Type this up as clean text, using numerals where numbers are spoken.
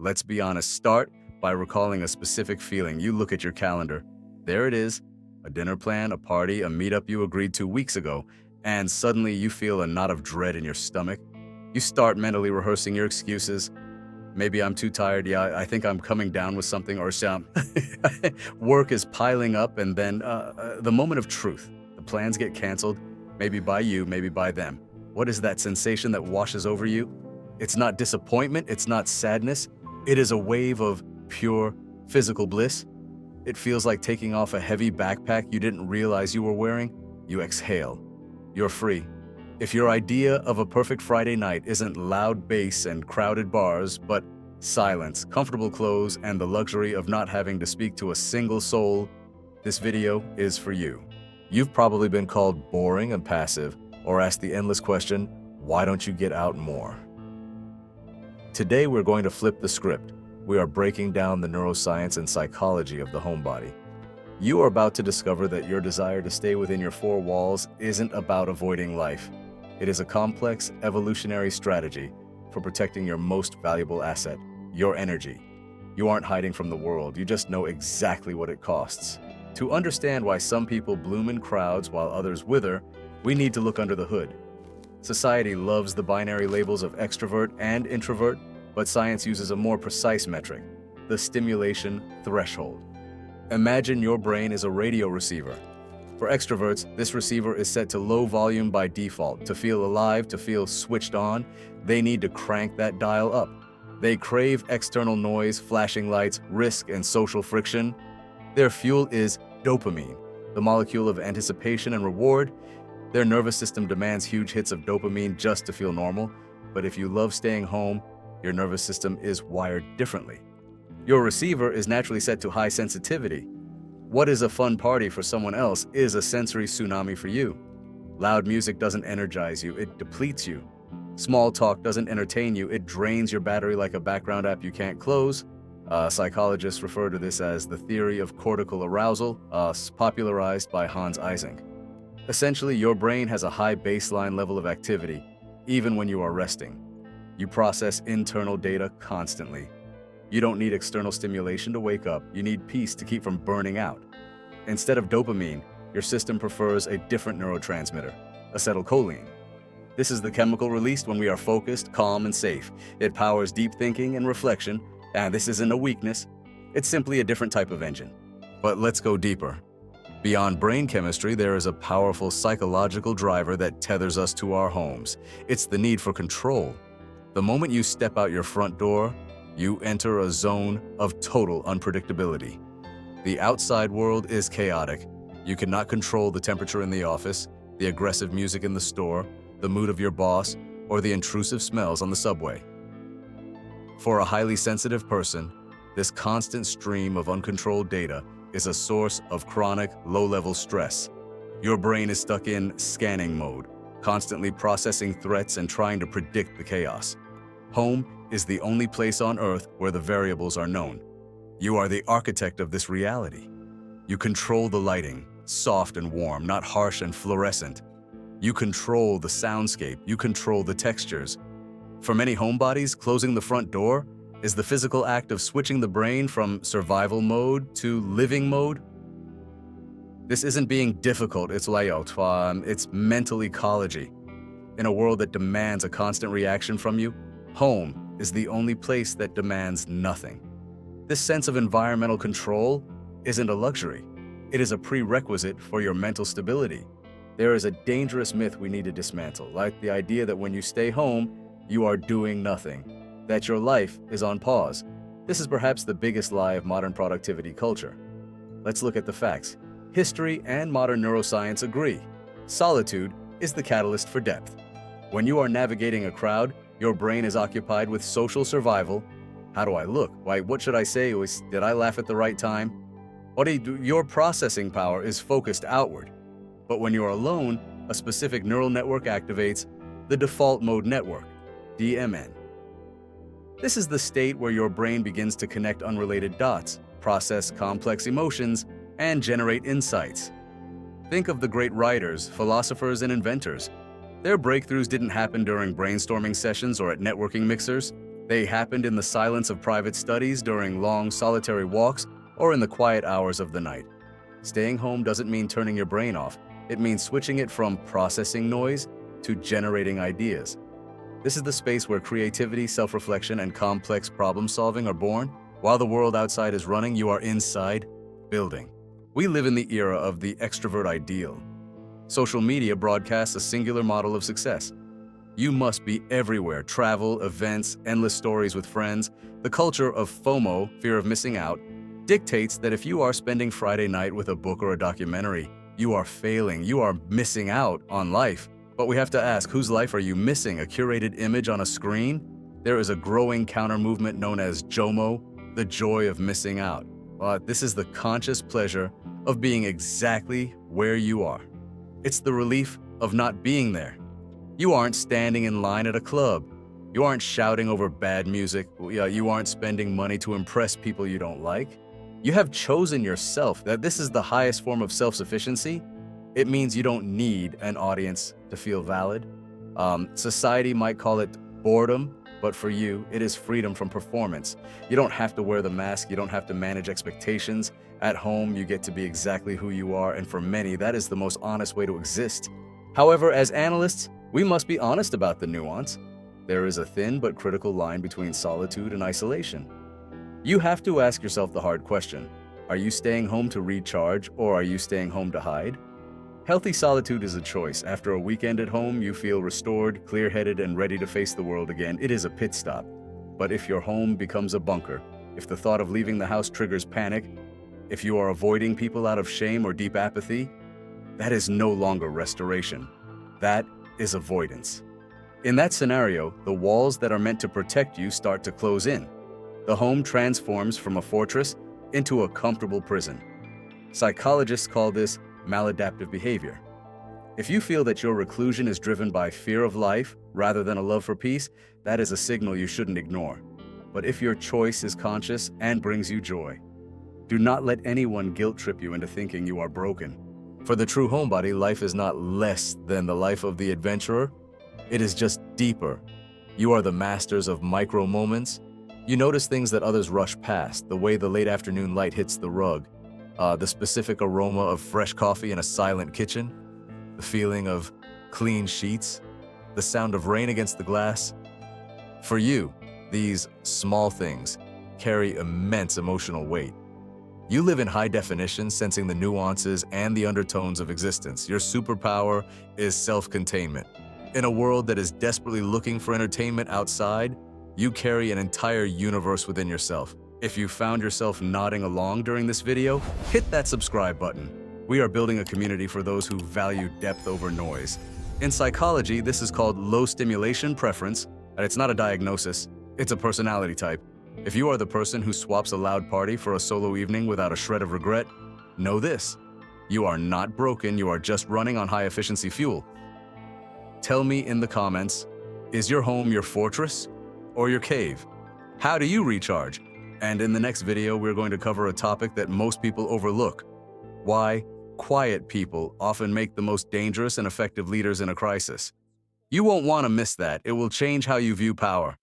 Let's be honest, start by recalling a specific feeling. You look at your calendar. There it is, a dinner plan, a party, a meetup you agreed to weeks ago, and suddenly you feel a knot of dread in your stomach. You start mentally rehearsing your excuses. Maybe I'm too tired. Yeah, I think I'm coming down with something or some. Work is piling up, and then the moment of truth. The plans get canceled, maybe by you, maybe by them. What is that sensation that washes over you? It's not disappointment, it's not sadness. It is a wave of pure physical bliss. It feels like taking off a heavy backpack you didn't realize you were wearing. You exhale. You're free. If your idea of a perfect Friday night isn't loud bass and crowded bars, but silence, comfortable clothes, and the luxury of not having to speak to a single soul, this video is for you. You've probably been called boring and passive, or asked the endless question, why don't you get out more? Today we're going to flip the script. We are breaking down the neuroscience and psychology of the homebody. You are about to discover that your desire to stay within your four walls isn't about avoiding life. It is a complex, evolutionary strategy for protecting your most valuable asset, your energy. You aren't hiding from the world, you just know exactly what it costs. To understand why some people bloom in crowds while others wither, we need to look under the hood. Society loves the binary labels of extrovert and introvert, but science uses a more precise metric, the stimulation threshold. Imagine your brain is a radio receiver. For extroverts, this receiver is set to low volume by default. To feel alive, to feel switched on, they need to crank that dial up. They crave external noise, flashing lights, risk, and social friction. Their fuel is dopamine, the molecule of anticipation and reward. Their nervous system demands huge hits of dopamine just to feel normal, but if you love staying home, your nervous system is wired differently. Your receiver is naturally set to high sensitivity. What is a fun party for someone else is a sensory tsunami for you. Loud music doesn't energize you, it depletes you. Small talk doesn't entertain you, it drains your battery like a background app you can't close. Psychologists refer to this as the theory of cortical arousal, popularized by Hans Eysenck. Essentially, your brain has a high baseline level of activity, even when you are resting. You process internal data constantly. You don't need external stimulation to wake up, you need peace to keep from burning out. Instead of dopamine, your system prefers a different neurotransmitter, acetylcholine. This is the chemical released when we are focused, calm, and safe. It powers deep thinking and reflection, and this isn't a weakness, it's simply a different type of engine. But let's go deeper. Beyond brain chemistry, there is a powerful psychological driver that tethers us to our homes. It's the need for control. The moment you step out your front door, you enter a zone of total unpredictability. The outside world is chaotic. You cannot control the temperature in the office, the aggressive music in the store, the mood of your boss, or the intrusive smells on the subway. For a highly sensitive person, this constant stream of uncontrolled data is a source of chronic, low-level stress. Your brain is stuck in scanning mode, constantly processing threats and trying to predict the chaos. Home is the only place on Earth where the variables are known. You are the architect of this reality. You control the lighting, soft and warm, not harsh and fluorescent. You control the soundscape, you control the textures. For many homebodies, closing the front door is the physical act of switching the brain from survival mode to living mode. This isn't being difficult, it's it's mental ecology. In a world that demands a constant reaction from you, home is the only place that demands nothing. This sense of environmental control isn't a luxury. It is a prerequisite for your mental stability. There is a dangerous myth we need to dismantle, like the idea that when you stay home, you are doing nothing, that your life is on pause. This is perhaps the biggest lie of modern productivity culture. Let's look at the facts. History and modern neuroscience agree. Solitude is the catalyst for depth. When you are navigating a crowd, your brain is occupied with social survival. How do I look? Why, what should I say? Did I laugh at the right time? Your processing power is focused outward. But when you're alone, a specific neural network activates, the default mode network, DMN. This is the state where your brain begins to connect unrelated dots, process complex emotions, and generate insights. Think of the great writers, philosophers, and inventors. Their breakthroughs didn't happen during brainstorming sessions or at networking mixers. They happened in the silence of private studies, during long, solitary walks, or in the quiet hours of the night. Staying home doesn't mean turning your brain off. It means switching it from processing noise to generating ideas. This is the space where creativity, self-reflection, and complex problem-solving are born. While the world outside is running, you are inside, building. We live in the era of the extrovert ideal. Social media broadcasts a singular model of success. You must be everywhere: travel, events, endless stories with friends. The culture of FOMO, fear of missing out, dictates that if you are spending Friday night with a book or a documentary, you are failing, you are missing out on life. But we have to ask, whose life are you missing? A curated image on a screen? There is a growing counter-movement known as JOMO, the joy of missing out. This is the conscious pleasure of being exactly where you are. It's the relief of not being there. You aren't standing in line at a club. You aren't shouting over bad music. You aren't spending money to impress people you don't like. You have chosen yourself. That this is the highest form of self-sufficiency. It means you don't need an audience to feel valid. Society might call it boredom, but for you, it is freedom from performance. You don't have to wear the mask. You don't have to manage expectations. At home, you get to be exactly who you are, and for many, that is the most honest way to exist. However, as analysts, we must be honest about the nuance. There is a thin but critical line between solitude and isolation. You have to ask yourself the hard question: are you staying home to recharge, or are you staying home to hide? Healthy solitude is a choice. After a weekend at home, you feel restored, clear-headed, and ready to face the world again. It is a pit stop. But if your home becomes a bunker, if the thought of leaving the house triggers panic, if you are avoiding people out of shame or deep apathy, that is no longer restoration. That is avoidance. In that scenario, the walls that are meant to protect you start to close in. The home transforms from a fortress into a comfortable prison. Psychologists call this maladaptive behavior. If you feel that your reclusion is driven by fear of life rather than a love for peace, that is a signal you shouldn't ignore. But if your choice is conscious and brings you joy, do not let anyone guilt trip you into thinking you are broken. For the true homebody, life is not less than the life of the adventurer. It is just deeper. You are the masters of micro moments. You notice things that others rush past: the way the late afternoon light hits the rug, the specific aroma of fresh coffee in a silent kitchen, the feeling of clean sheets, the sound of rain against the glass. For you, these small things carry immense emotional weight. You live in high definition, sensing the nuances and the undertones of existence. Your superpower is self-containment. In a world that is desperately looking for entertainment outside, you carry an entire universe within yourself. If you found yourself nodding along during this video, hit that subscribe button. We are building a community for those who value depth over noise. In psychology, this is called low stimulation preference, and it's not a diagnosis, it's a personality type. If you are the person who swaps a loud party for a solo evening without a shred of regret, know this: you are not broken, you are just running on high-efficiency fuel. Tell me in the comments, is your home your fortress or your cave? How do you recharge? And in the next video, we're going to cover a topic that most people overlook: why quiet people often make the most dangerous and effective leaders in a crisis. You won't want to miss that. It will change how you view power.